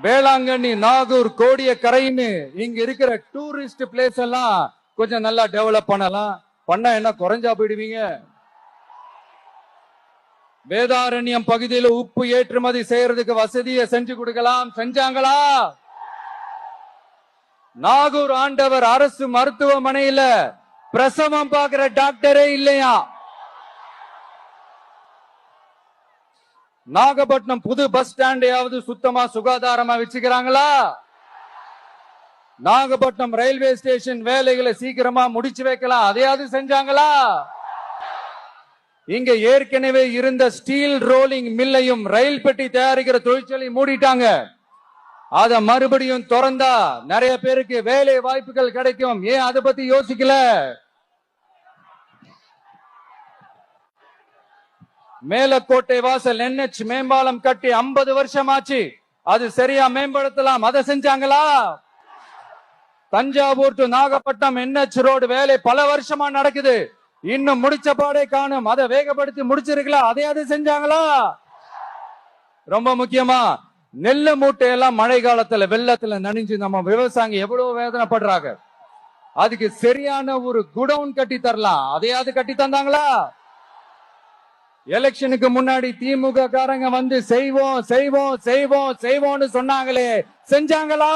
வேளாங்கண்ணி, நாகூர், கோடியக்கரைன்னு இங்க இருக்கிற tourist place எல்லாம் கொஞ்சம் நல்லா டெவலப் பண்ணலாம். பண்ண என்ன குறைஞ்சா போயிடுவீங்க? வேதாரண்யம் பகுதியில் உப்பு ஏற்றுமதி செய்யறதுக்கு வசதியை செஞ்சு கொடுக்கலாம். செஞ்சாங்களா? நாகூர் ஆண்டவர் அரசு மருத்துவமனையில பிரசவம் பார்க்கிற டாக்டரே இல்லையா? நாகப்பட்டினம் புது பஸ் ஸ்டாண்டையாவது சுத்தமா சுகாதாரமா வச்சுக்கிறாங்களா? நாகப்பட்டினம் ரயில்வே ஸ்டேஷன் வேலைகளை சீக்கிரமா முடிச்சு வைக்கலாம், அதையாவது செஞ்சாங்களா? இங்க ஏற்கனவே இருந்த ஸ்டீல் ரோலிங் மில்லையும் ரயில் பெட்டி தயாரிக்கிற தொழிற்சாலை மூடிட்டாங்க. அத மறுபடியும் திறந்தா நிறைய பேருக்கு வேலை வாய்ப்புகள் கிடைக்கும். ஏன் அதை பத்தி யோசிக்கல? மேலக்கோட்டை வாசல் NH மேம்பாலம் கட்டி 50 வருஷம் ஆச்சு. அது சரியா மேம்படுத்தலாம், அதை செஞ்சாங்களா? Thanjavur to Nagapattinam NH road வேலை பல வருஷமா நடக்குது, இன்னும் முடிச்ச பாடே காணும். அதை வேகப்படுத்தி முடிச்சிருக்கலாம், அதையாவது செஞ்சாங்களா? ரொம்ப முக்கியமா நெல்லு மூட்டையெல்லாம் மழை காலத்துல வெள்ளத்துல நனைஞ்சு நம்ம விவசாயிங்க எவ்வளவு வேதனைப்படுறாங்க. அதுக்கு சரியான ஒரு குடவுன் கட்டி தரலாம், அதையாவது கட்டி தந்தாங்களா? எலெக்ஷனுக்கு முன்னாடி திமுக காரங்க வந்து செய்வோம் செய்வோம் செய்வோம் செய்வோம்னு சொன்னாங்களே, செஞ்சாங்களா?